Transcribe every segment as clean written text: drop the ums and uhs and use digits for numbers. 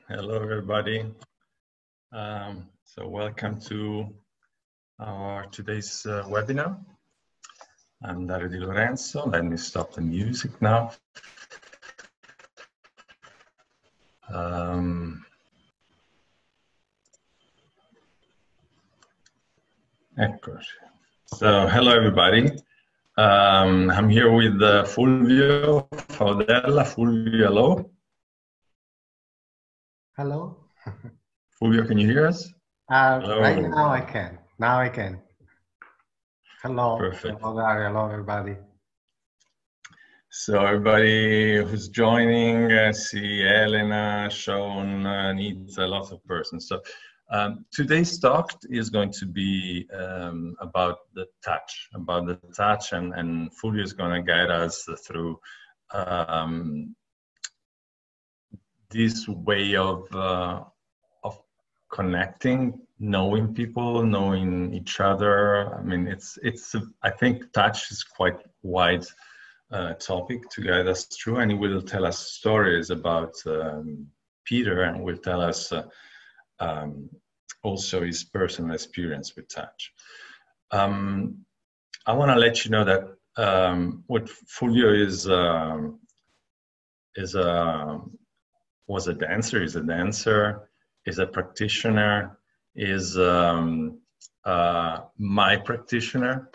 Hello, everybody. So welcome to our today's webinar. I'm Dario Di Lorenzo. Let me stop the music now. Eccoci. So hello, everybody. I'm here with Fulvio Faudella. Fulvio, hello. Hello. Fulvio, can you hear us? Right now I can. Now I can. Hello. Perfect. Hello, Dario. Hello, everybody. So everybody who's joining, see Elena, Sean, Anita, lots of persons. So today's talk is going to be about the touch, and Fulvio is going to guide us through this way of connecting, knowing people, knowing each other. I mean, I think touch is quite wide topic to guide us through, and he will tell us stories about Peter, and will tell us also his personal experience with touch. I want to let you know that what Fulvio was a dancer, is a dancer, is a practitioner, is my practitioner,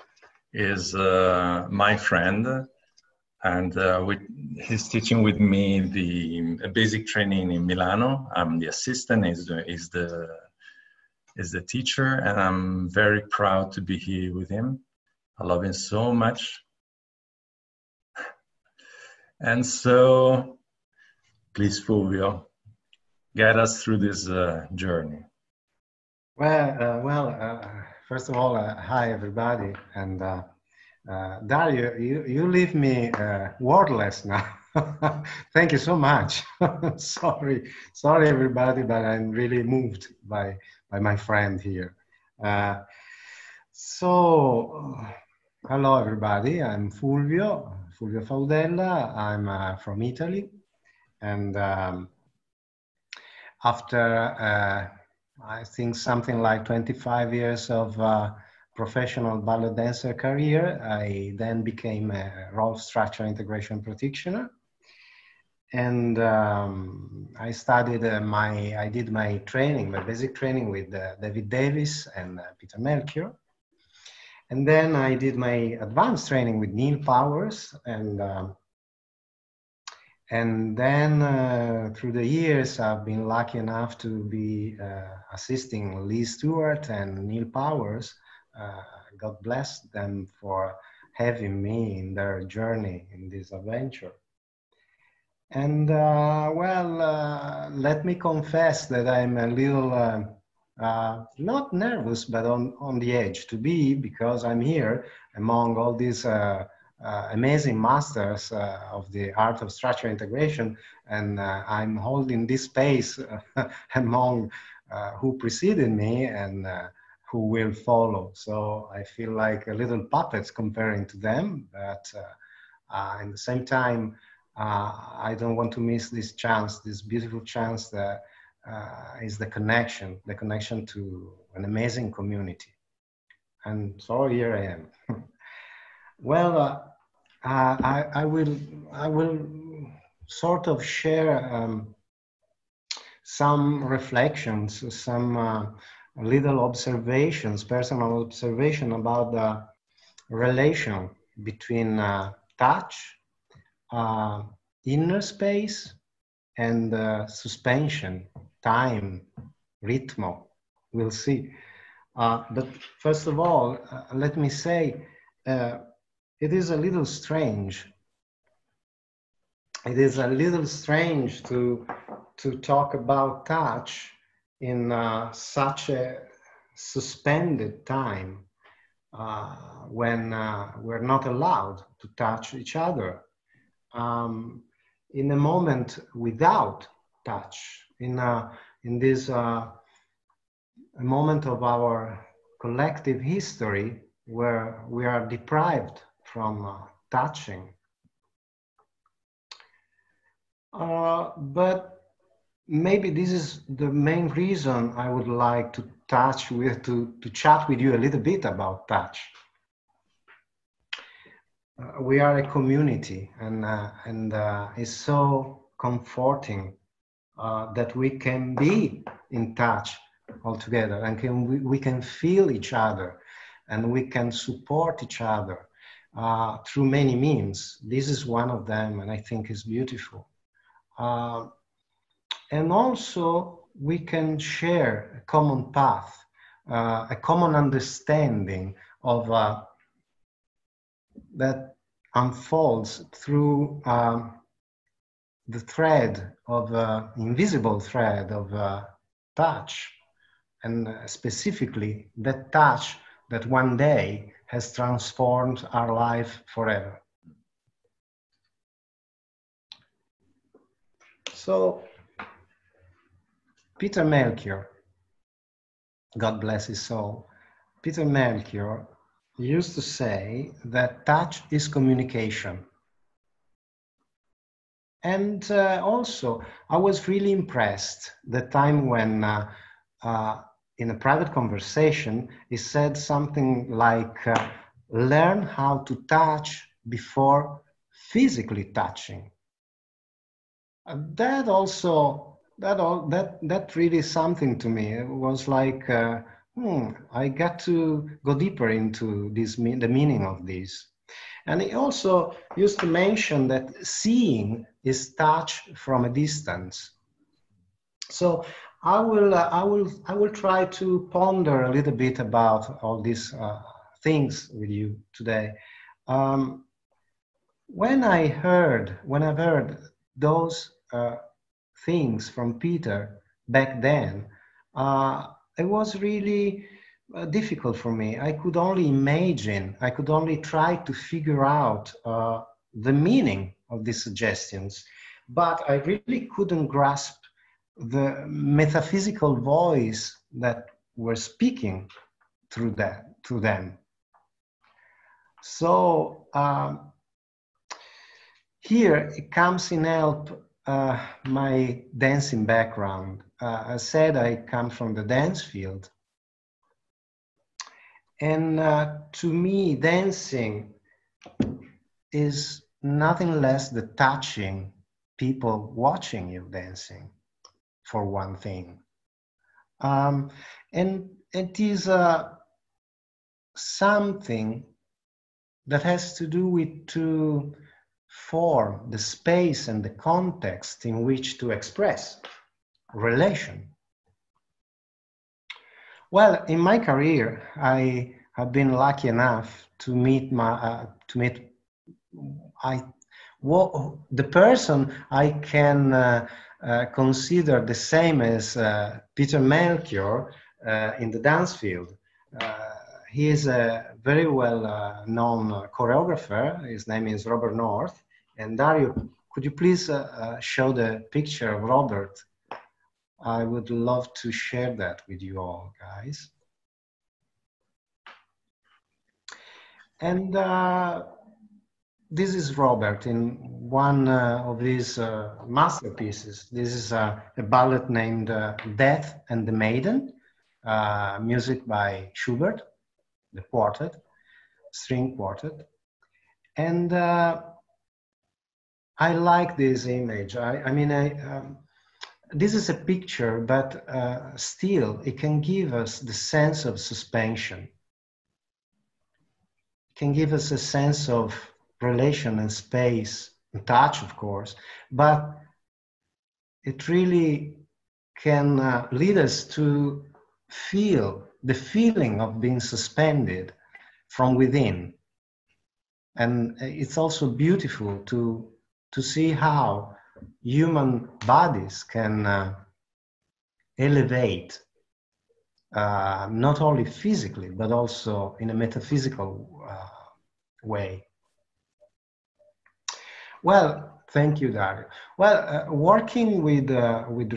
is my friend. And he's teaching with me the basic training in Milano. I'm the assistant, is the teacher, and I'm very proud to be here with him. I love him so much. And so, please, Fulvio, guide us through this journey. First of all, hi everybody, and Dario, you leave me wordless now. Thank you so much. Sorry everybody, but I'm really moved by my friend here. Hello everybody. I'm Fulvio Faudella. I'm from Italy, and after I think something like 25 years of professional ballet dancer career, I then became a role structure integration practitioner, and I did my training, my basic training with David Davis and Peter Melchior, and then I did my advanced training with Neil Powers, and then through the years I've been lucky enough to be assisting Lee Stewart and Neil Powers. God bless them for having me in their journey in this adventure. And let me confess that I'm a little not nervous, but on the edge to be, because I'm here among all these amazing masters of the art of structure integration, and I'm holding this space among who preceded me and who will follow. So I feel like a little puppet comparing to them, but at the same time, I don't want to miss this chance, this beautiful chance that is the connection to an amazing community. And so here I am. Well, I will sort of share some reflections, some little observations, personal observation about the relation between touch, inner space, and suspension, time, ritmo. We'll see. But first of all, let me say, it is a little strange. It is a little strange to talk about touch in such a suspended time when we're not allowed to touch each other. In a moment without touch, in this a moment of our collective history where we are deprived from touching. But maybe this is the main reason I would like to chat with you a little bit about touch. We are a community, and it's so comforting that we can be in touch all together, and we can feel each other, and we can support each other through many means. This is one of them, and I think is beautiful. And also we can share a common path, a common understanding of that unfolds through the thread of invisible thread of touch, and specifically that touch that one day has transformed our life forever. So Peter Melchior, God bless his soul, Peter Melchior used to say that touch is communication. And also, I was really impressed the time when in a private conversation, he said something like, learn how to touch before physically touching. That also, that really is something to me. It was like, I got to go deeper into this, the meaning of this. And he also used to mention that seeing is touch from a distance. So I will try to ponder a little bit about all these things with you today. When I've heard those things from Peter back then, it was really difficult for me. I could only imagine, I could only try to figure out the meaning of these suggestions, but I really couldn't grasp the metaphysical voice that were speaking through them. So here it comes in help my dancing background. I said I come from the dance field. And to me, dancing is nothing less than touching people watching you dancing, for one thing. And it is something that has to do with to form the space and the context in which to express relation. Well, in my career, I have been lucky enough to meet the person I can consider the same as Peter Melchior in the dance field. He is a very well known choreographer. His name is Robert North. And Dario, could you please show the picture of Robert? I would love to share that with you all, guys. And this is Robert in one of his masterpieces. This is a ballet named Death and the Maiden, music by Schubert, the quartet, string quartet. And I like this image. This is a picture, but still it can give us the sense of suspension. It can give us a sense of relation and space, and touch, of course, but it really can lead us to feel the feeling of being suspended from within. And it's also beautiful to see how human bodies can elevate, not only physically, but also in a metaphysical way. Well, thank you, Dario. Well, working with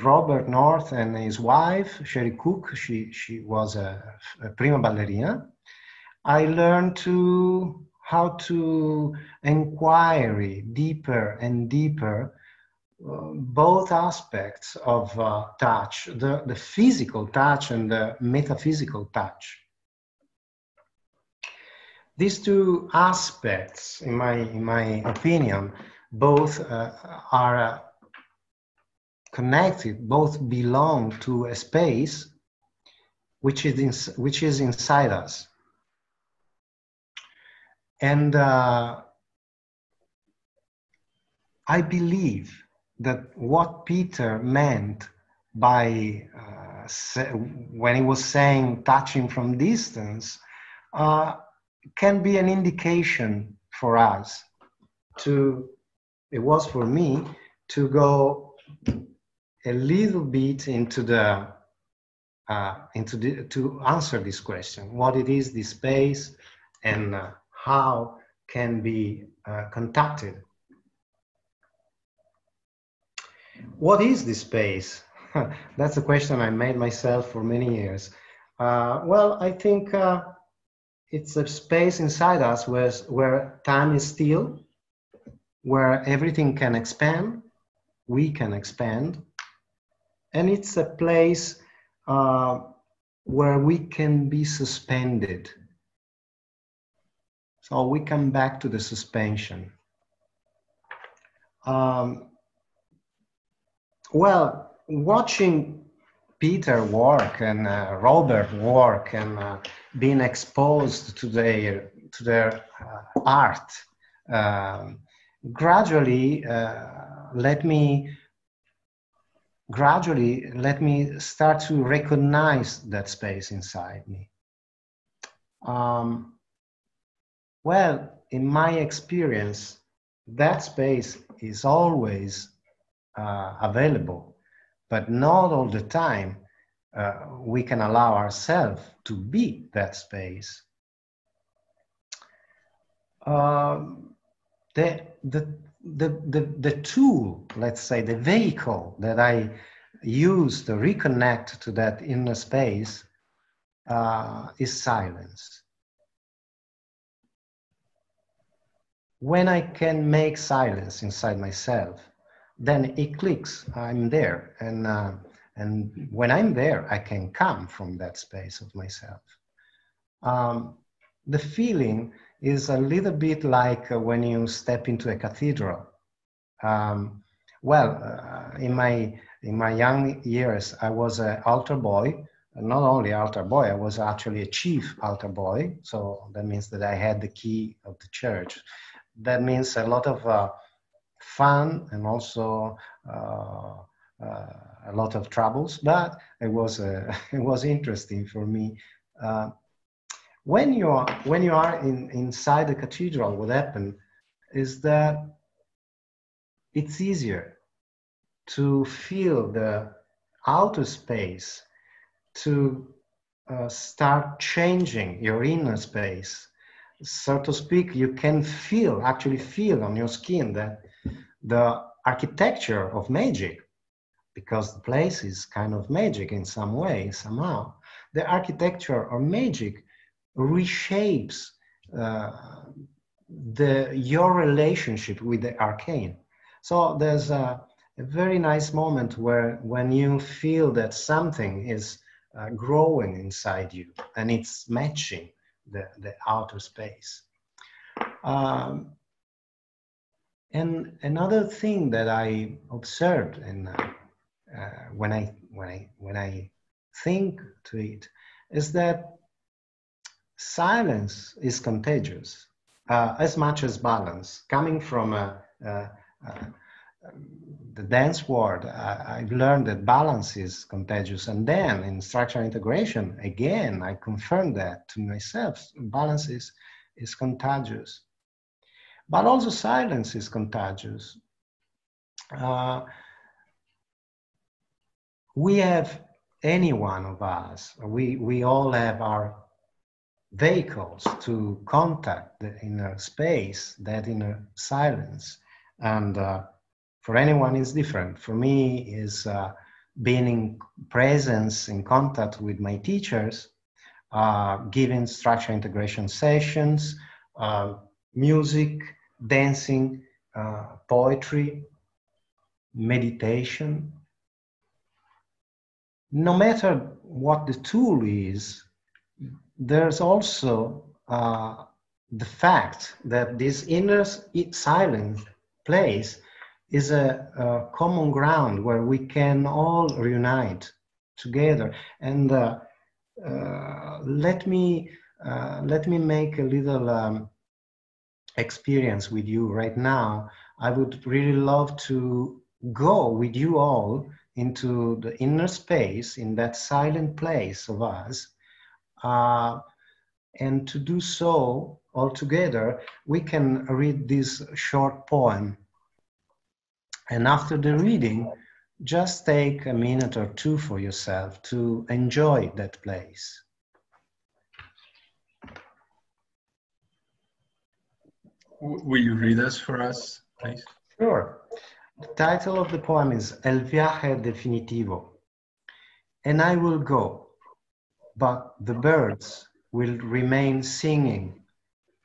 Robert North and his wife, Sherry Cook, she was a prima ballerina. I learned how to inquire deeper and deeper both aspects of touch, the physical touch and the metaphysical touch. These two aspects, in my opinion, both are connected, both belong to a space which is inside us. And I believe that what Peter meant by when he was saying touching from distance can be an indication for us to, it was for me, to go a little bit into the to answer this question: what it is, this space, and how can be contacted. What is this space? That's a question I made myself for many years. Well, I think it's a space inside us where time is still, where everything can expand, we can expand, and it's a place where we can be suspended. So we come back to the suspension. Well, watching Peter work and Robert work and being exposed to their art gradually let me start to recognize that space inside me. Well, in my experience, that space is always available, but not all the time we can allow ourselves to be that space. The tool, let's say, the vehicle that I use to reconnect to that inner space is silence. When I can make silence inside myself, then it clicks. I'm there, and when I'm there, I can come from that space of myself. The feeling is a little bit like when you step into a cathedral. In my young years, I was an altar boy. Not only altar boy, I was actually a chief altar boy. So that means that I had the key of the church. That means a lot of fun and also a lot of troubles, but it was it was interesting for me. When you are inside the cathedral, what happened is that it's easier to feel the outer space, to start changing your inner space. So to speak, you can actually feel on your skin that the architecture of magic, because the place is kind of magic in some way, somehow, the architecture of magic reshapes your relationship with the arcane. So there's a very nice moment when you feel that something is growing inside you and it's matching the outer space. And another thing that I observed, and when I think to it, is that silence is contagious as much as balance. Coming from the dance world, I've learned that balance is contagious, and then in structural integration, again, I confirmed that to myself. Balance is contagious, but also silence is contagious. We have, any one of us, we all have our vehicles to contact the inner space, that inner silence, and for anyone is different. For me is being in presence, in contact with my teachers, giving structural integration sessions, music, dancing, poetry. meditation. No matter what the tool is, there's also the fact that this inner silent place is a common ground where we can all reunite together. And let me make a little experience with you right now. I would really love to go with you all into the inner space, in that silent place of us. And to do so all together, we can read this short poem. And after the reading, just take a minute or two for yourself to enjoy that place. Will you read us for us, please? Sure. The title of the poem is El viaje definitivo. And I will go, but the birds will remain singing,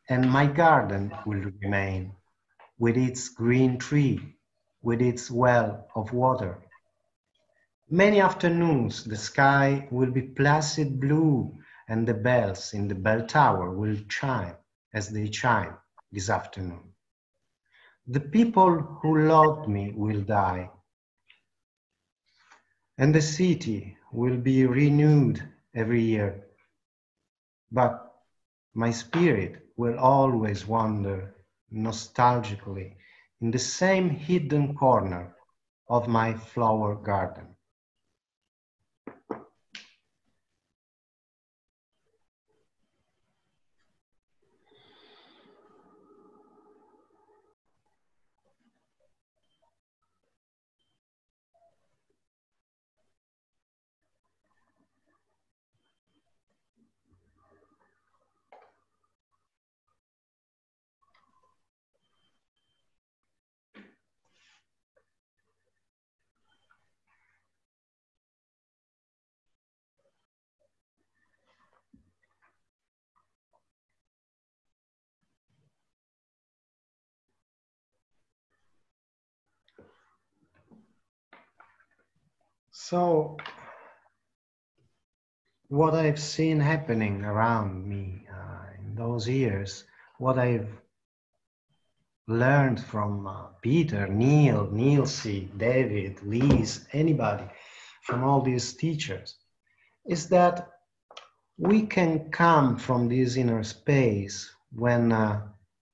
and my garden will remain, with its green tree, with its well of water. Many afternoons the sky will be placid blue, and the bells in the bell tower will chime as they chime this afternoon. The people who loved me will die, and the city will be renewed every year. But my spirit will always wander nostalgically in the same hidden corner of my flower garden. So, what I've seen happening around me in those years, what I've learned from Peter, Neil, Nielsi, David, Lise, anybody, from all these teachers, is that we can come from this inner space when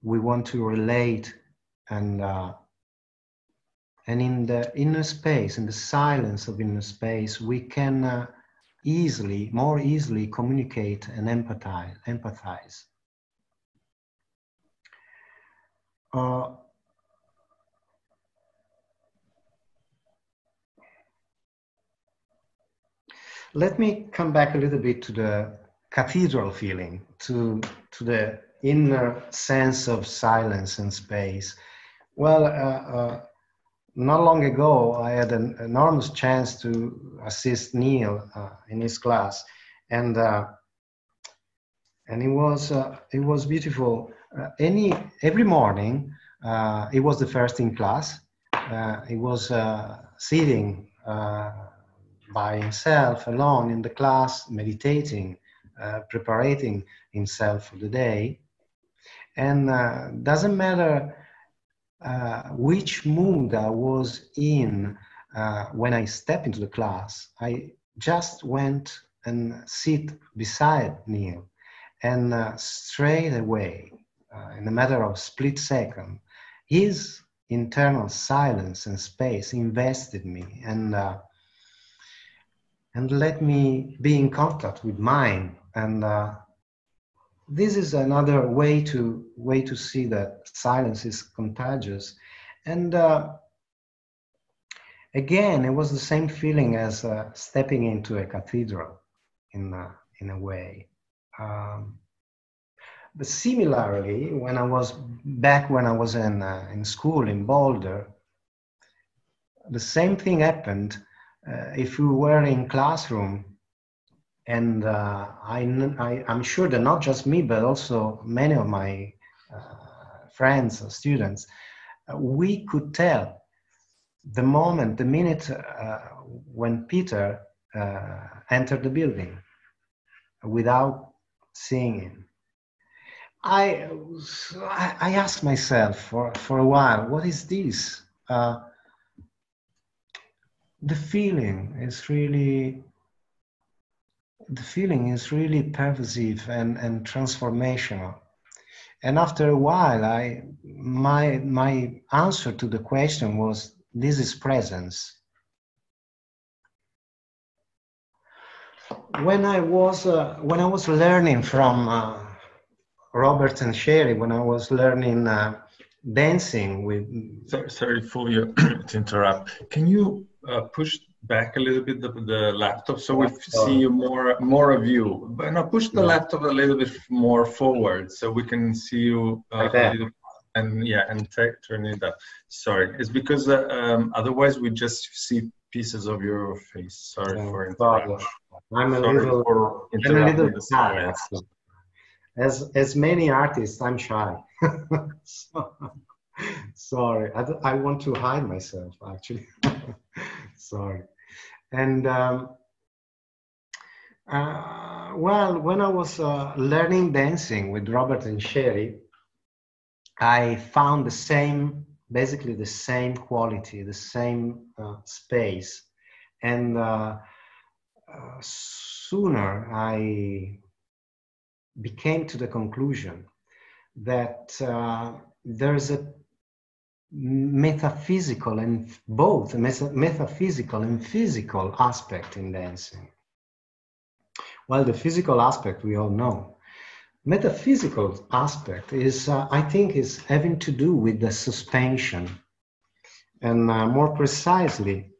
we want to relate, and in the inner space, in the silence of inner space, we can more easily communicate and empathize. Let me come back a little bit to the cathedral feeling, to the inner sense of silence and space. Well, not long ago, I had an enormous chance to assist Neil in his class, and it was beautiful. Every morning, he was the first in class. He was sitting by himself, alone in the class, meditating, preparing himself for the day. And doesn't matter which mood I was in when I stepped into the class, I just went and sit beside Neil, and straight away, in a matter of split second, his internal silence and space invested me and let me be in contact with mine. And this is another way to see that silence is contagious. And again, it was the same feeling as stepping into a cathedral in a way. But similarly, when I was in school in Boulder, the same thing happened. If we were in classroom, and I'm sure that not just me, but also many of my friends or students, we could tell the moment, the minute when Peter entered the building without seeing him. I asked myself for a while, what is this? The feeling is really pervasive and transformational. And after a while, my answer to the question was, this is presence. When I was learning from Robert and Sherry, when I was learning dancing with... Sorry, Fulvio, to interrupt. Can you push back a little bit the laptop so we see you more of you? But no, push the laptop a little bit more forward so we can see you like a little. And yeah, and turn it up. Sorry, it's because otherwise we just see pieces of your face. Sorry for interrupting. I'm a little shy. As many artists, I'm shy. Sorry, I want to hide myself, actually. Sorry. And well, when I was learning dancing with Robert and Sherry, I found basically the same quality, the same space. And sooner I became to the conclusion that there's a metaphysical and both a metaphysical and physical aspect in dancing. Well, the physical aspect we all know. Metaphysical aspect is, I think, is having to do with the suspension, and more precisely,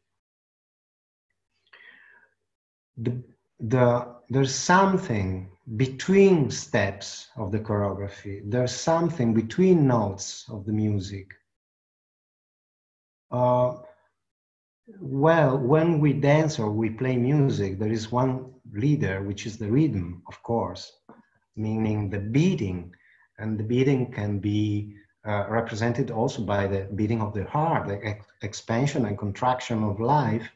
there's something between steps of the choreography. There's something between notes of the music. Well, when we dance or we play music, there is one leader, which is the rhythm, of course, meaning the beating, and the beating can be represented also by the beating of the heart, the expansion and contraction of life.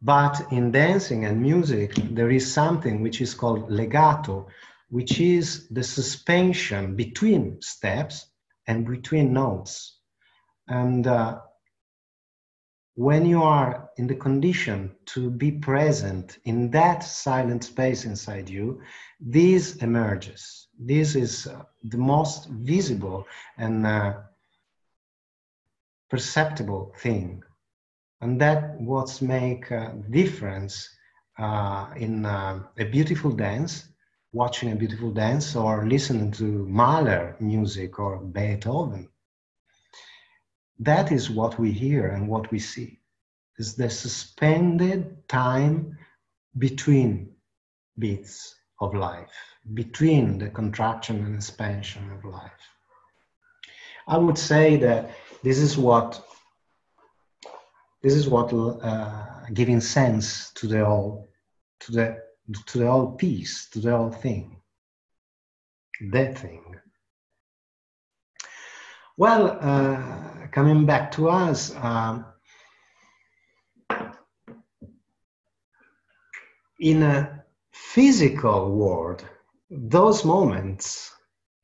But in dancing and music, there is something which is called legato, which is the suspension between steps and between notes. And when you are in the condition to be present in that silent space inside you, this emerges. This is the most visible and perceptible thing. And that what makes a difference in a beautiful dance, watching a beautiful dance, or listening to Mahler music or Beethoven. That is what we hear and what we see. Is the suspended time between beats of life, between the contraction and expansion of life. I would say that this is what giving sense to the whole, to the whole piece, to the whole thing, that thing. Well, coming back to us, in a physical world, those moments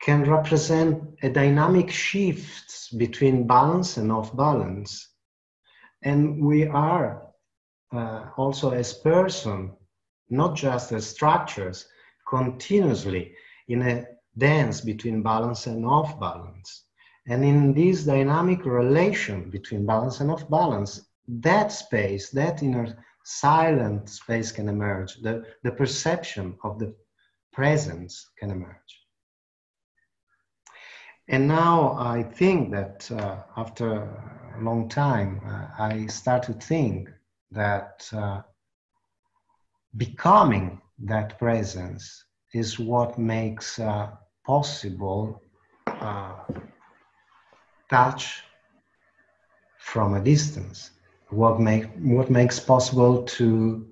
can represent a dynamic shift between balance and off balance. And we are also as person, not just as structures, continuously in a dance between balance and off balance. And in this dynamic relation between balance and off balance, that space, that inner silent space can emerge. The perception of the presence can emerge. And now I think that after a long time, I start to think that becoming that presence is what makes possible touch from a distance, what makes possible to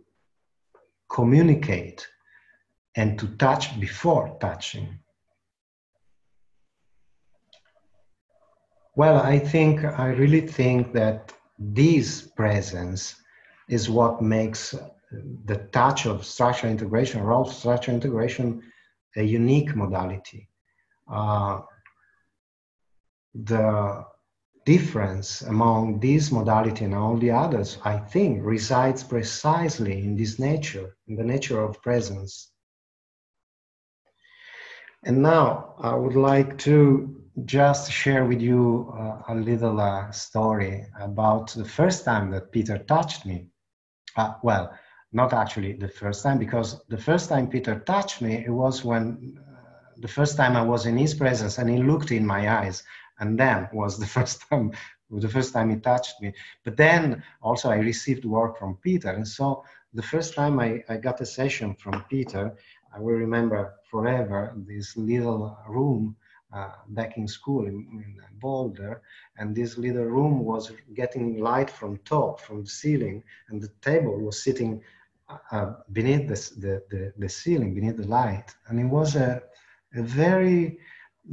communicate and to touch before touching. Well, I really think that this presence is what makes the touch of structural integration, or of structural integration, a unique modality. The difference among this modality and all the others, I think, resides precisely in this nature, in the nature of presence. And now I would like to just share with you a little story about the first time that Peter touched me. Well, not actually the first time, because the first time Peter touched me, it was when the first time I was in his presence and he looked in my eyes, and then was the first time he touched me. But then also I received work from Peter, and so the first time I got a session from Peter, I will remember forever this little room back in school in Boulder, and this little room was getting light from top, from the ceiling, and the table was sitting beneath the ceiling, beneath the light, and it was a very,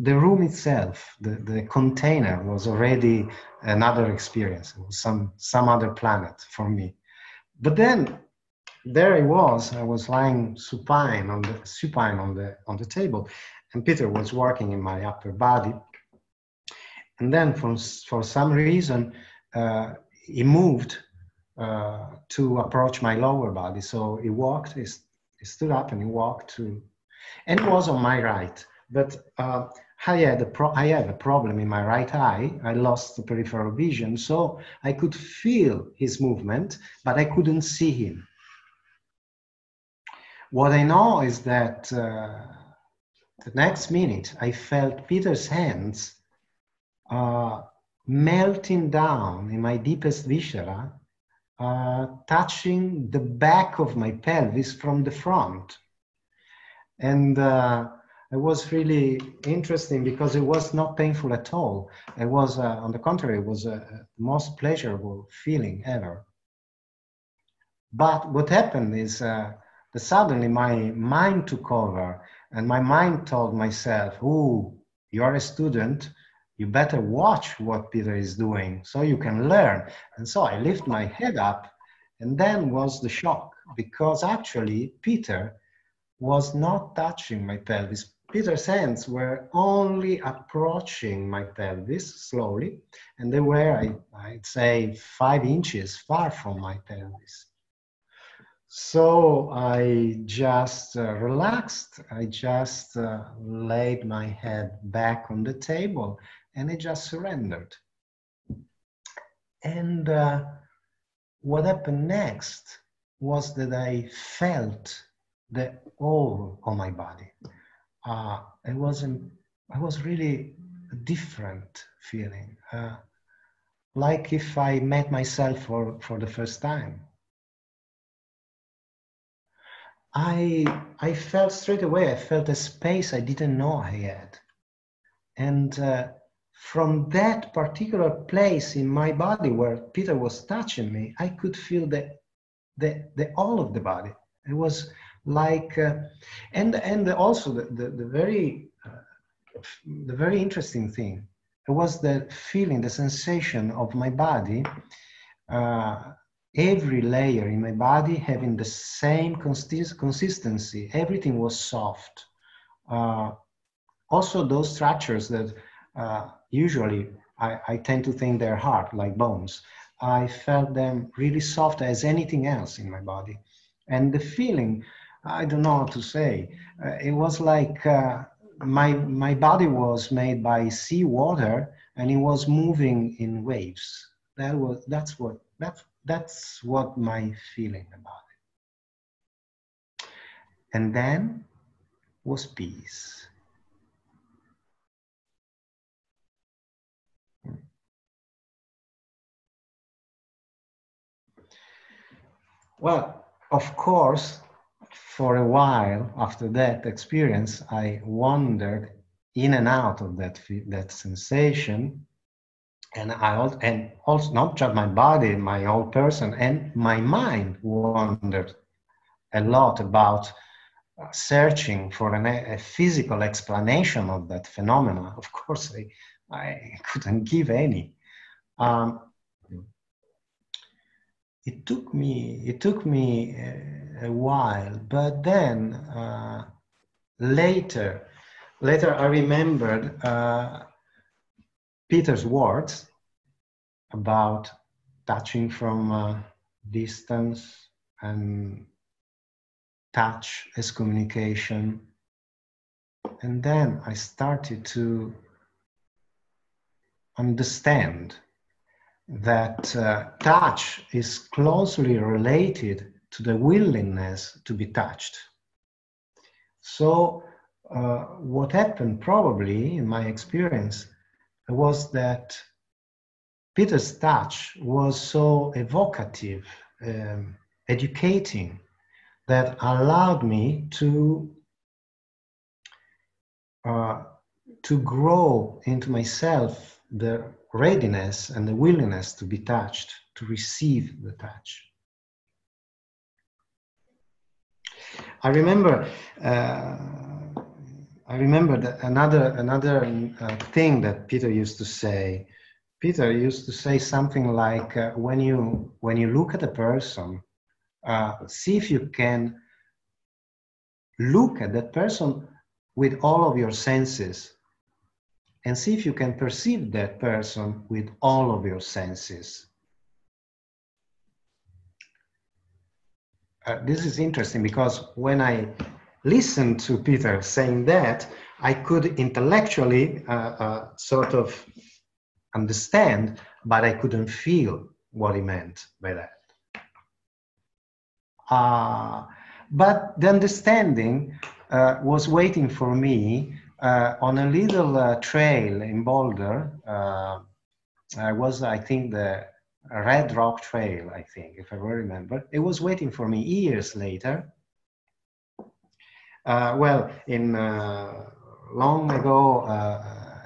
the room itself, the container was already another experience. It was some other planet for me. But then there I was lying supine on the table, and Peter was working in my upper body. And then for some reason, he moved to approach my lower body. So he walked, he stood up and he walked to, and it was on my right. But I have a problem in my right eye. I lost the peripheral vision, so I could feel his movement, but I couldn't see him. What I know is that the next minute I felt Peter's hands melting down in my deepest viscera, touching the back of my pelvis from the front. And it was really interesting because it was not painful at all. It was, on the contrary, it was the most pleasurable feeling ever. But what happened is that suddenly my mind took over, and my mind told myself, "Oh, you are a student, you better watch what Peter is doing so you can learn." And so I lift my head up, and then was the shock, because actually Peter was not touching my pelvis. Peter's hands were only approaching my pelvis slowly, and they were, I'd say, 5 inches far from my pelvis. So I just relaxed. I just laid my head back on the table, and I just surrendered. And what happened next was that I felt the whole of my body. It was really a different feeling, like if I met myself for the first time. I felt straight away, I felt a space I didn't know I had. And from that particular place in my body where Peter was touching me, I could feel the all of the body. It was like, and also the very interesting thing, it was the feeling, the sensation of my body, every layer in my body having the same consistency. Everything was soft. Also those structures that usually I tend to think they're hard, like bones, I felt them really soft as anything else in my body. And the feeling, I don't know how to say, it was like my body was made by sea water, and it was moving in waves. That's what my feeling about it. And then was peace. Well, of course, for a while after that experience, I wandered in and out of that sensation, and also not just my body, my whole person, and my mind wandered a lot about searching for a physical explanation of that phenomena. Of course, I couldn't give any. It took me a while, but then later I remembered Peter's words about touching from distance and touch as communication. And then I started to understand that touch is closely related to the willingness to be touched. So what happened probably in my experience was that Peter's touch was so evocative, educating, that allowed me to grow into myself the readiness and the willingness to be touched, to receive the touch. I remember that another thing that Peter used to say. Peter used to say something like, when you look at a person, see if you can look at that person with all of your senses, and see if you can perceive that person with all of your senses. This is interesting because when I listened to Peter saying that, I could intellectually sort of understand, but I couldn't feel what he meant by that. But the understanding was waiting for me on a little trail in Boulder. Was, I think, the Red Rock Trail, I think, if I remember. It was waiting for me years later. Well, in long ago,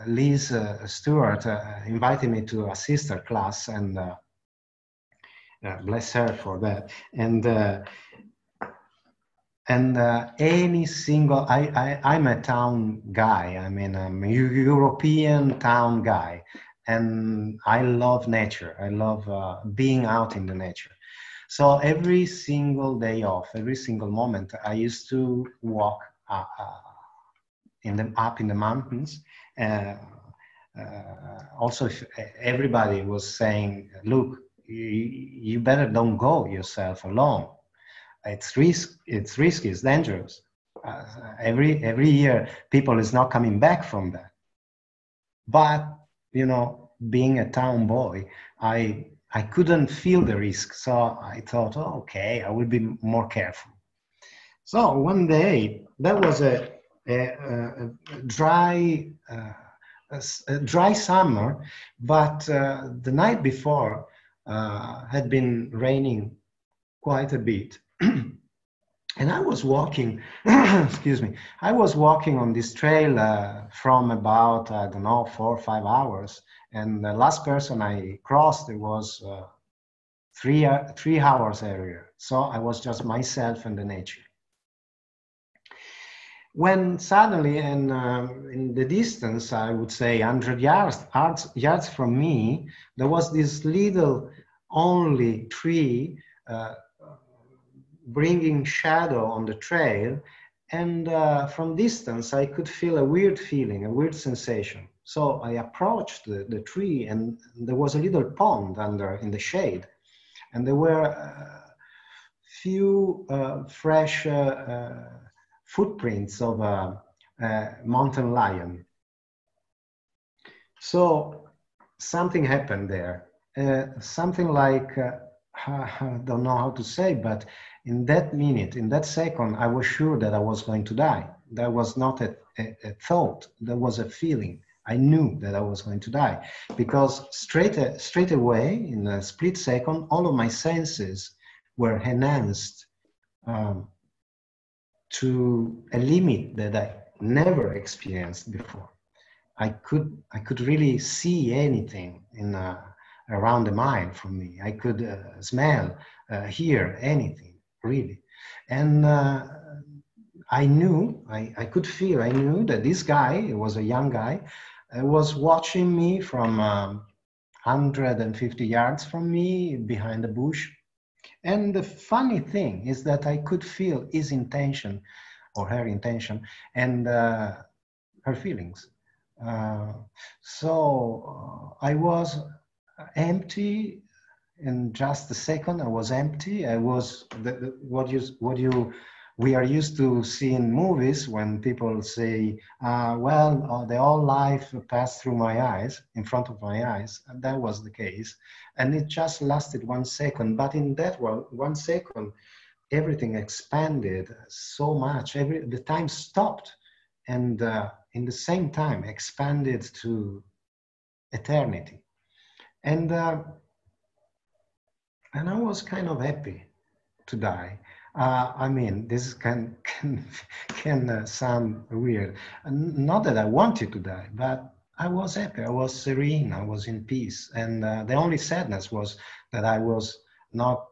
Liz Stewart invited me to a sister class, and bless her for that. And any single, I'm a town guy. I mean, I'm a European town guy, and I love nature. I love being out in the nature. So every single day off, every single moment, I used to walk up in the mountains. Also, if everybody was saying, "Look, you better don't go yourself alone. It's risky, it's dangerous." Every year, people is not coming back from that. But you know, being a town boy, I couldn't feel the risk, so I thought, oh, okay, I will be more careful. So one day, that was a dry summer, but the night before had been raining quite a bit. And I was walking, excuse me, I was walking on this trail from about, I don't know, 4 or 5 hours. And the last person I crossed, it was 3 hours earlier. So I was just myself and the nature. When suddenly, in the distance, I would say 100 yards from me, there was this little only tree bringing shadow on the trail, and from distance I could feel a weird feeling, a weird sensation. So I approached the tree, and there was a little pond under in the shade, and there were few fresh footprints of a mountain lion. So something happened there, something like I don't know how to say, but in that minute, in that second, I was sure that I was going to die. That was not a thought, that was a feeling. I knew that I was going to die, because straight away, in a split second, all of my senses were enhanced to a limit that I never experienced before. I could really see anything in around a mile from me. I could smell, hear anything, really. And I knew, I could feel, I knew that this guy, he was a young guy, was watching me from 150 yards from me behind the bush. And the funny thing is that I could feel his intention or her intention and her feelings. So I was empty in just a second. I was empty. I was we are used to see in movies when people say, well, the whole life passed through my eyes, in front of my eyes. And that was the case. And it just lasted 1 second. But in that 1 second, everything expanded so much. The time stopped. And in the same time, expanded to eternity. And I was kind of happy to die. I mean, this can sound weird. Not that I wanted to die, but I was happy. I was serene. I was in peace. And the only sadness was that I was not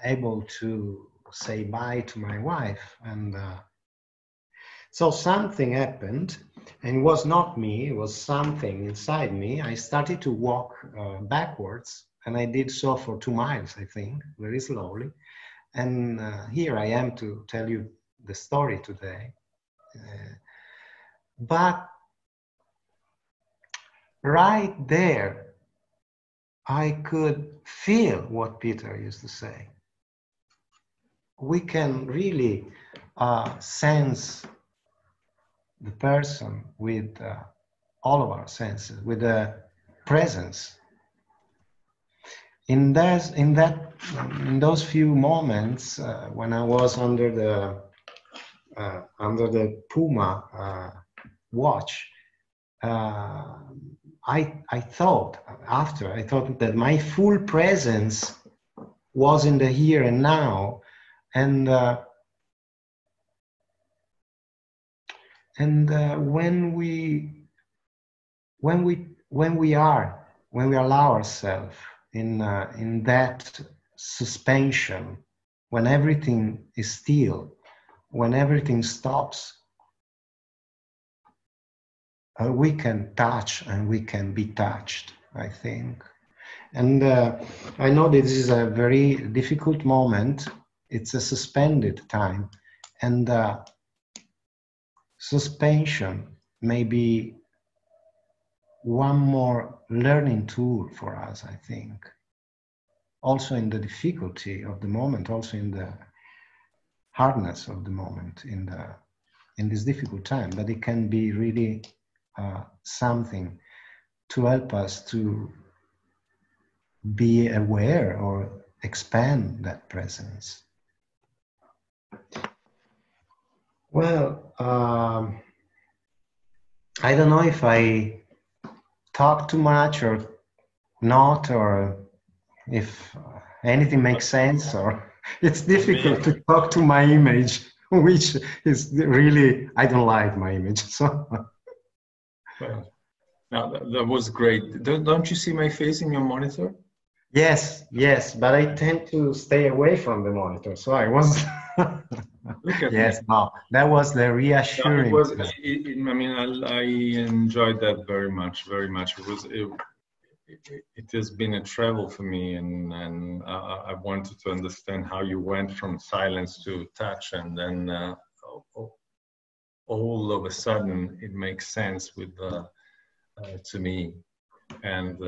able to say bye to my wife. And so something happened, and it was not me. It was something inside me. I started to walk backwards, and I did so for 2 miles, I think, very slowly. And here I am to tell you the story today. But right there, I could feel what Peter used to say. We can really sense the person with all of our senses, with the presence. In those few moments when I was under the Puma watch, I thought that my full presence was in the here and now, and when we allow ourselves in that suspension, when everything is still, when everything stops, we can touch and we can be touched, I think. And I know this is a very difficult moment. It's a suspended time, and suspension may be one more learning tool for us, I think. Also in the difficulty of the moment, also in the hardness of the moment, in this difficult time. But it can be really something to help us to be aware or expand that presence. Well, I don't know if I talk too much or not, or if anything makes sense, or it's difficult to talk to my image, which is really, I don't like my image. So. Well, now that was great. Don't you see my face in your monitor? Yes, but I tend to stay away from the monitor, so I was. Look at yes, me. no, that was the reassuring. I mean, I enjoyed that very much, very much. It has been a travel for me, and I wanted to understand how you went from silence to touch, and then all of a sudden it makes sense with to me, and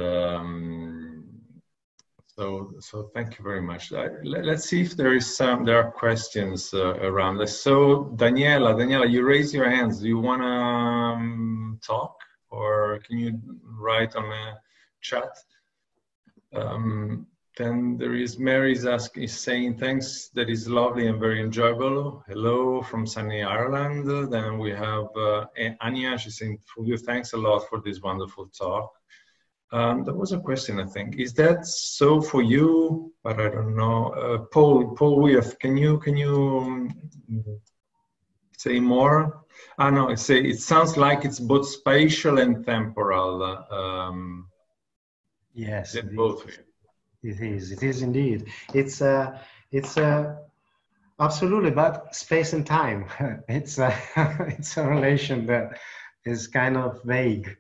so thank you very much. Let's see if there are questions around this. So Daniela, you raise your hands. Do you want to talk, or can you write on a chat? Then there is Mary is saying thanks. That is lovely and very enjoyable. Hello from sunny Ireland. Then we have Anya. She's saying, Fulvio, thanks a lot for this wonderful talk. There was a question, I think. Is that so for you? But I don't know. Paul Wyeth, can you say more? No, it sounds like it's both spatial and temporal. Yes, both. It is indeed. It's absolutely, but space and time. It's a relation that is kind of vague.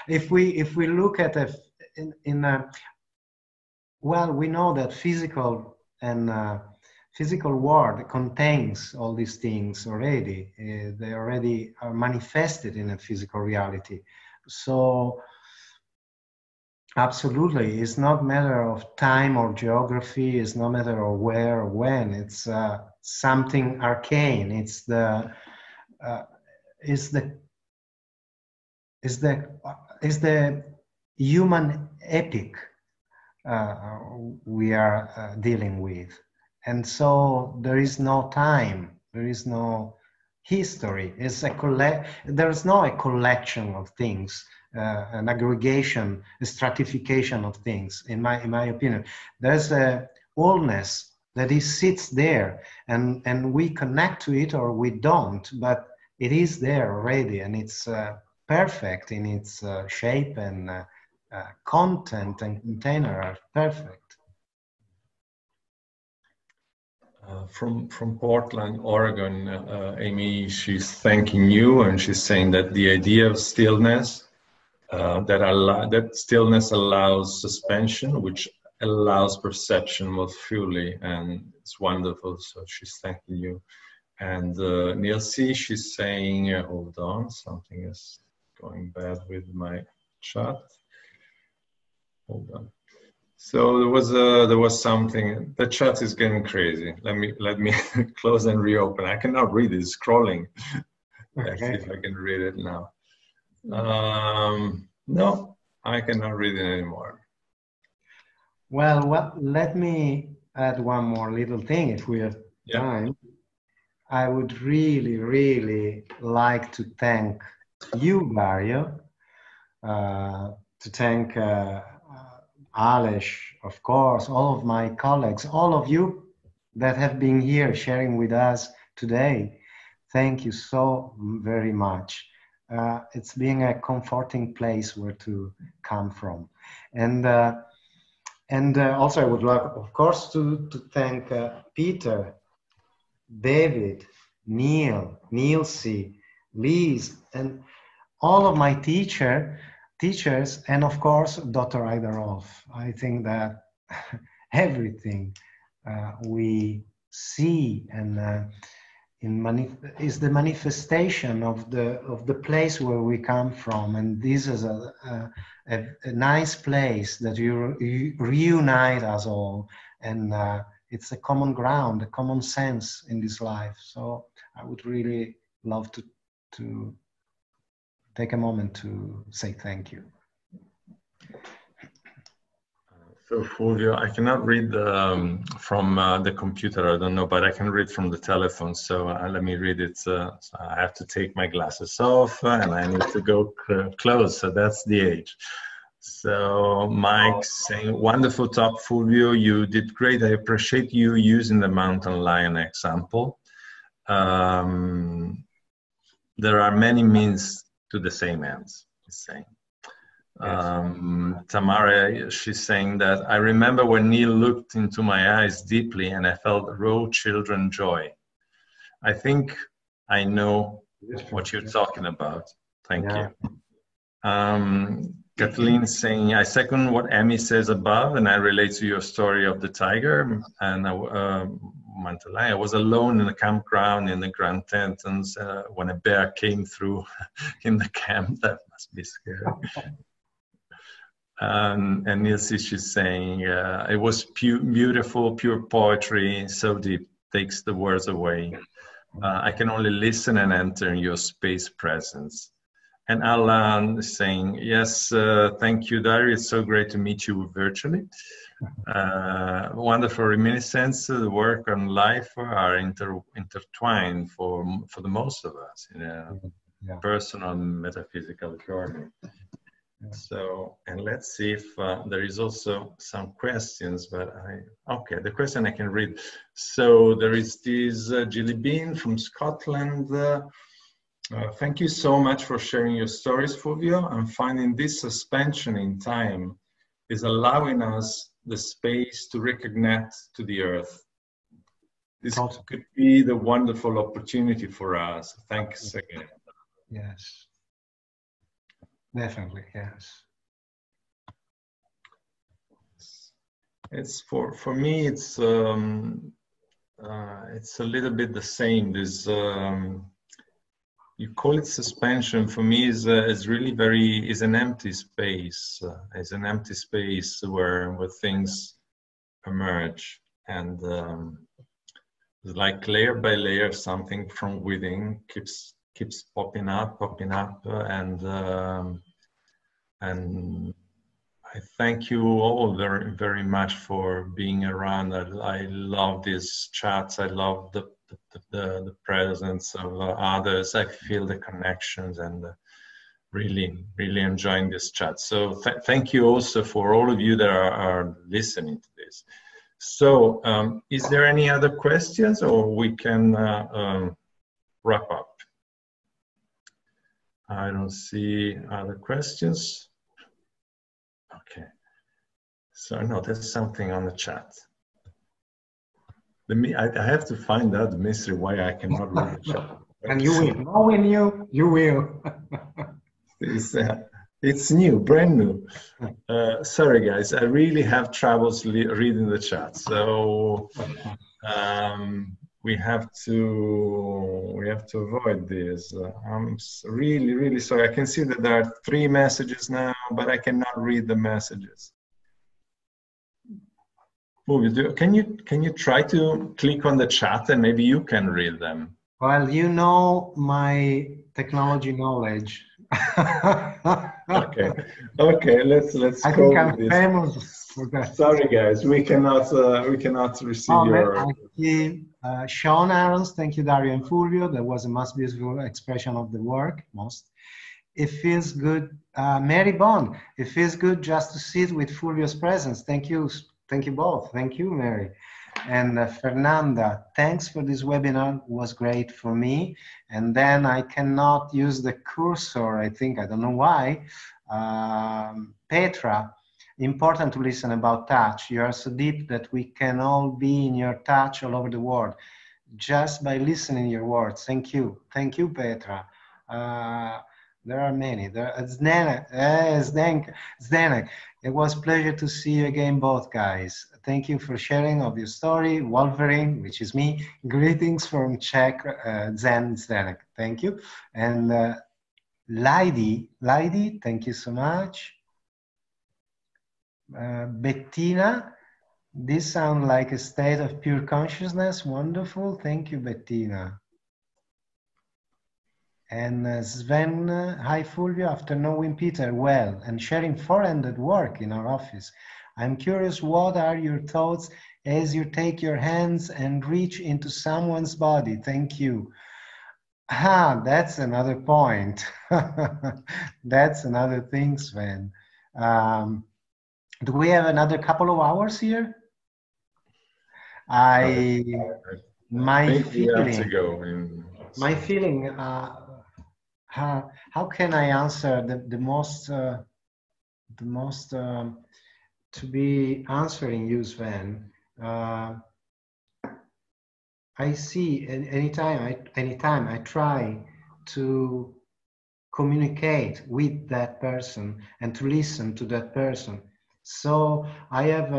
If we look at well, we know that physical and physical world contains all these things already. They already are manifested in a physical reality. So absolutely, it's not matter of time or geography. It's not matter of where or when. It's something arcane. It's the human epic we are dealing with, and so there is no time. There is no history. It's there is no a collection of things. An aggregation, a stratification of things. In my opinion, there's a wholeness that sits there, and we connect to it or we don't, but it is there already, and it's perfect in its shape and content and container are perfect. From Portland, Oregon, Amy, she's thanking you, and she's saying that the idea of stillness, that stillness allows suspension, which allows perception more fully, and it's wonderful. So she's thanking you. And Neil C, she's saying, hold on, something is going bad with my chat. Hold on. So there was something. The chat is getting crazy. Let me close and reopen. I cannot read it. It's scrolling. Let's see if I can read it now. No, I cannot read it anymore. Well, let me add one more little thing if we have time. I would really, really like to thank you, Mario, to thank Alesh, of course, all of my colleagues, all of you that have been here sharing with us today. Thank you so very much. It's been a comforting place where to come from. And also I would like, of course, to thank Peter, David, Neil C, Liz, and all of my teachers, and of course, Dr. Aidarov. I think that everything we see and is the manifestation of the place where we come from, and this is a nice place that you reunite us all, and it's a common ground, a common sense in this life. So I would really love to take a moment to say thank you. So Fulvio, I cannot read from the computer, I don't know, but I can read from the telephone. So let me read it. So I have to take my glasses off and I need to go close. So that's the age. So Mike's saying, wonderful talk, Fulvio. You did great. I appreciate you using the mountain lion example. There are many means to the same ends, he's saying. Tamara, she's saying that I remember when Neil looked into my eyes deeply and I felt raw children joy. I think I know what you're talking about. Thank you. Kathleen saying, I second what Emmy says above, and I relate to your story of the tiger. And I was alone in a campground in the Grand Tetons when a bear came through in the camp. That must be scary. And Nilsi, she's saying, it was beautiful, pure poetry, so deep, takes the words away. I can only listen and enter your space presence. And Alan is saying, yes, thank you, Dario. It's so great to meet you virtually. Wonderful reminiscence. The work and life are intertwined for the most of us in a personal metaphysical journey. So, and let's see if there is also some questions, but okay, the question I can read. So there is this Jilly Bean from Scotland. Thank you so much for sharing your stories, Fulvio. I'm finding this suspension in time is allowing us the space to reconnect to the earth. This could be the wonderful opportunity for us. Thanks again. Yes. Definitely, yes. It's for me. It's a little bit the same. There's you call it suspension. For me, is really is an empty space. It's an empty space where things emerge, and like layer by layer, something from within keeps popping up, and I thank you all very, very much for being around. I love these chats. I love the presence of others. I feel the connections, and really, really enjoying this chat. So thank you also for all of you that are listening to this. So is there any other questions, or we can wrap up? I don't see other questions. Okay. So no, there's something on the chat. I have to find out the mystery why I cannot read the chat. And you will. Knowing you will. It's new, brand new. Sorry, guys, I really have troubles reading the chat. So we have to avoid this. I'm really, really sorry. I can see that there are 3 messages now, but I cannot read the messages. Fulvio, can you try to click on the chat and maybe you can read them? Well, you know my technology knowledge. Okay. Let's I go. think I'm famous for that. Sorry, guys, we cannot receive your. I see Sean Aarons. Thank you, Dario and Fulvio. That was a most beautiful expression of the work. It feels good. Mary Bond. It feels good just to sit with Fulvio's presence. Thank you both. Thank you, Mary. And Fernanda, thanks for this webinar. It was great for me. And then I cannot use the cursor, I don't know why. Petra, important to listen about touch. You are so deep that we can all be in your touch all over the world, just by listening your words. Thank you, Petra. There are many. Zdenek. It was a pleasure to see you again, both guys. Thank you for sharing of your story. Wolverine, which is me. Greetings from Czech, Zdenek. Thank you. And Lady, thank you so much. Bettina, this sounds like a state of pure consciousness. Wonderful. Thank you, Bettina. And Sven, hi Fulvio, after knowing Peter well and sharing forehanded work in our office, I'm curious, what are your thoughts as you take your hands and reach into someone's body? Thank you. That's another point. That's another thing, Sven. Do we have another couple of hours here? My feeling, how can I answer the most to be answering you, Sven? I see anytime I try to communicate with that person and to listen to that person. So I have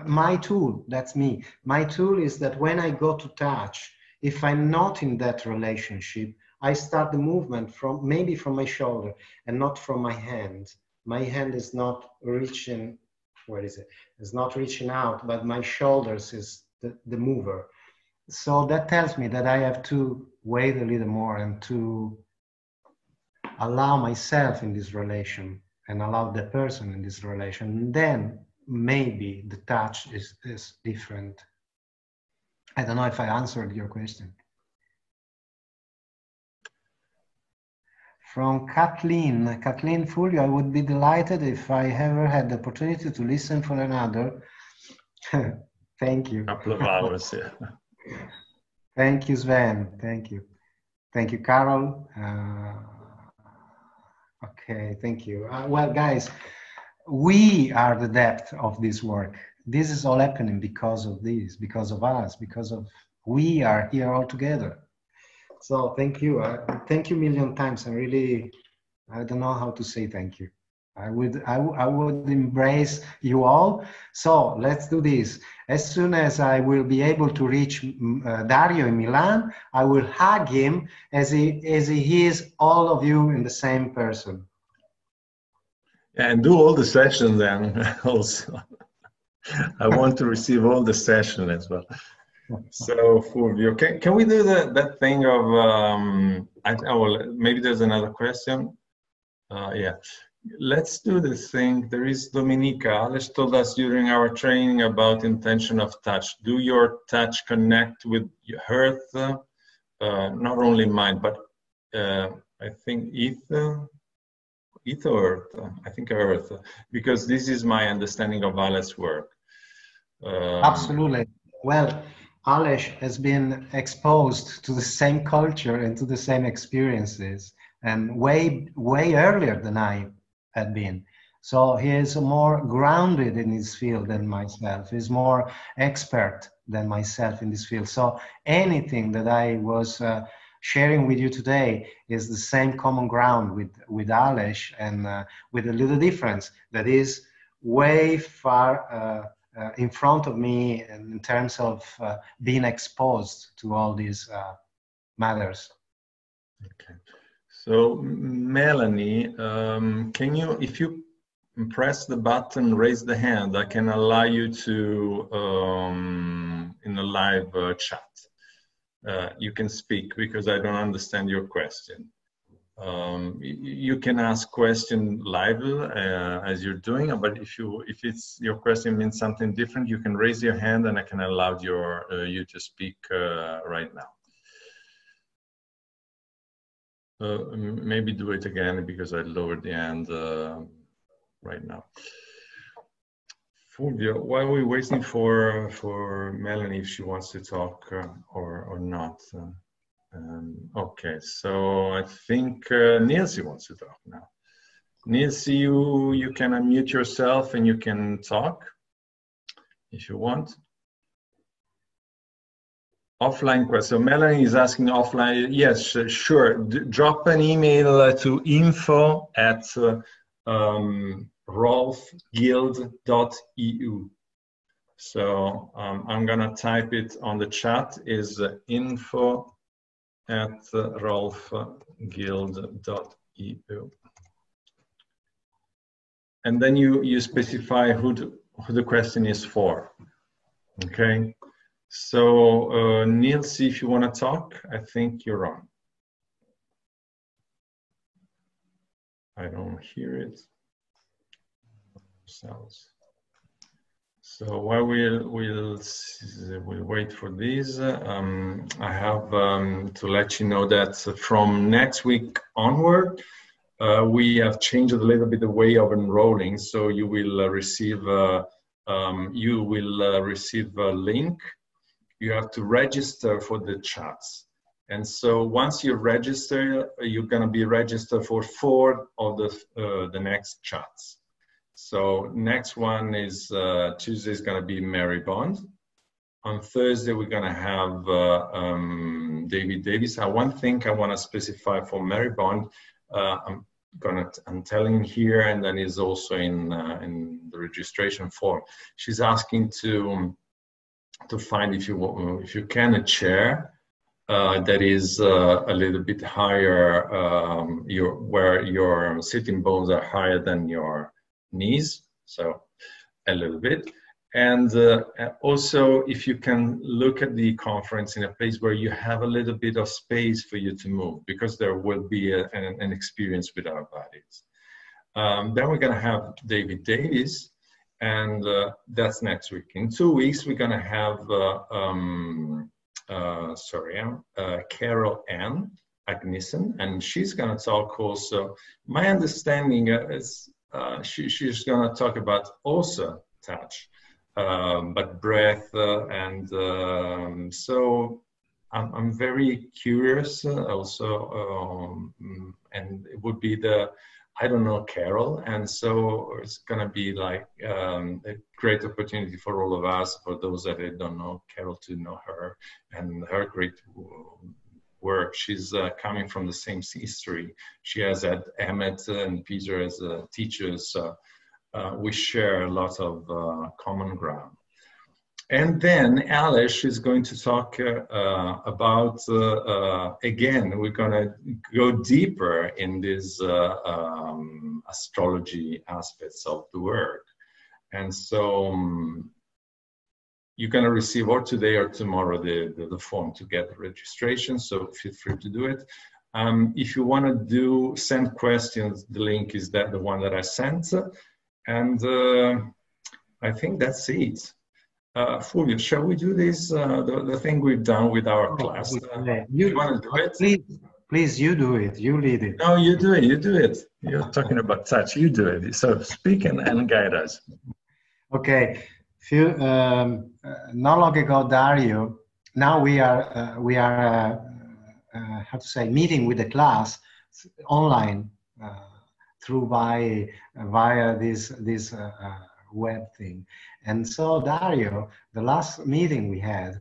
my tool, that's me. My tool is that when I go to touch, if I'm not in that relationship, I start the movement maybe from my shoulder and not from my hand. My hand is not reaching, where is it? It's not reaching out, but my shoulders is the mover. So that tells me that I have to wait a little more and to allow myself in this relation and allow the person in this relation. And then maybe the touch is different. I don't know if I answered your question. From Kathleen Fulvio, I would be delighted if I ever had the opportunity to listen for another. Thank you. Couple of hours, yeah. Thank you, Sven. Thank you. Thank you, Carol. Okay, thank you. Well, guys, we are the depth of this work. This is all happening because of this, because of us, because of we are here all together. So thank you. Thank you a million times. I don't know how to say thank you. I would embrace you all. So let's do this. As soon as I will be able to reach Dario in Milan, I will hug him as he is all of you in the same person. And do all the sessions then also. I want to receive all the sessions as well. So Fulvio, can we do that thing of maybe there's another question. Yeah, let's do this thing. There is Dominica. Alex told us during our training about intention of touch. Do your touch connect with your earth? Not only mind, but I think ether earth. I think earth, because this is my understanding of Alex's work. Absolutely. Well, Alex has been exposed to the same culture and to the same experiences, and way earlier than I had been. So he is more grounded in his field than myself. He's more expert than myself in this field. So anything that I was sharing with you today is the same common ground with Alex, and with a little difference that is way far in front of me in terms of being exposed to all these matters. Okay. So Melanie, can you, if you press the button, raise the hand, I can allow you to, in a live chat. You can speak because I don't understand your question. You can ask question live as you're doing, but if your question means something different, you can raise your hand and I can allow you to speak right now. Maybe do it again because I lowered the hand right now. Fulvio, while we're waiting for Melanie if she wants to talk or not. Okay, so I think Nilsi wants to talk now. Nilsi, you can unmute yourself and you can talk if you want. Offline question. So Melanie is asking offline. Yes, sure. Drop an email to info@rolfguild.eu. So I'm gonna type it on the chat. Is info@rolfguild.eu. And then you specify who the question is for. Okay. So Nilsi, if you want to talk, I think you're on. I don't hear it. So while we'll wait for these, I have to let you know that from next week onward, we have changed a little bit the way of enrolling. So you will receive a link. You have to register for the chats. And so once you register, you're gonna be registered for 4 of the next chats. So next one is, Tuesday is gonna be Mary Bond. On Thursday, we're gonna have David Davis. One thing I wanna specify for Mary Bond, I'm telling here, and then is also in the registration form. She's asking to find, if you can, a chair that is a little bit higher, where your sitting bones are higher than your knees, so a little bit. And also, if you can look at the conference in a place where you have a little bit of space for you to move, because there will be an experience with our bodies. Then we're gonna have David Davis, and that's next week. In 2 weeks, we're gonna have Carol Ann Agnissen, and she's gonna talk also. My understanding is she's gonna talk about also touch, but breath, and so I'm very curious also, and it would be I don't know Carol, and so it's gonna be like a great opportunity for all of us, for those that don't know Carol, to know her and her great work. She's coming from the same history. She has had Emmett and Peter as teachers, so we share a lot of common ground. And then Alice is going to talk about, again, we're going to go deeper in these astrology aspects of the work. And so you're going to receive or today or tomorrow the form to get the registration, so feel free to do it. If you want to send questions, the link is the one that I sent. And I think that's it. Fulvio, shall we do this, the thing we've done with our class? You want to do it? Please, you do it. You lead it. No, you do it. You do it. You're talking about touch. You do it. So speak and guide us. Okay. Not long ago, Dario. Now we are how to say, meeting with the class online via this web thing. And so Dario, the last meeting we had,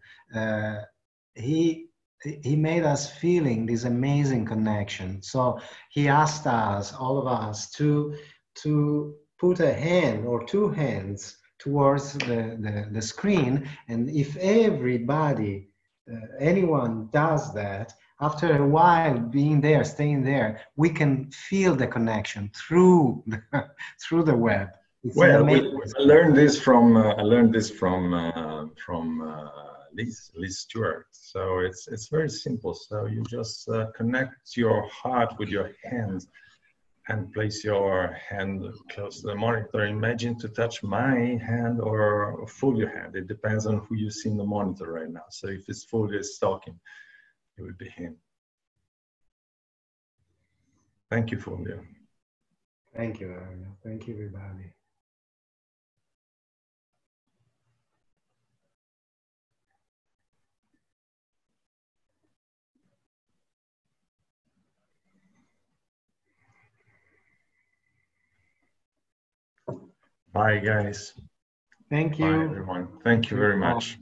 he made us feeling this amazing connection. So he asked us, all of us, to put a hand or two hands towards the screen, and if everybody, anyone does that, after a while being there, staying there, we can feel the connection through the web. It's well, I learned this from Liz Stewart. So it's very simple. So you just connect your heart with your hand and place your hand close to the monitor. Imagine to touch my hand or Fulvio's hand. It depends on who you see in the monitor right now. So if it's Fulvio is talking, it would be him. Thank you, Fulvio. Thank you, Dario. Thank you, everybody. Bye, guys. Thank you. Bye, everyone. Thank you very much.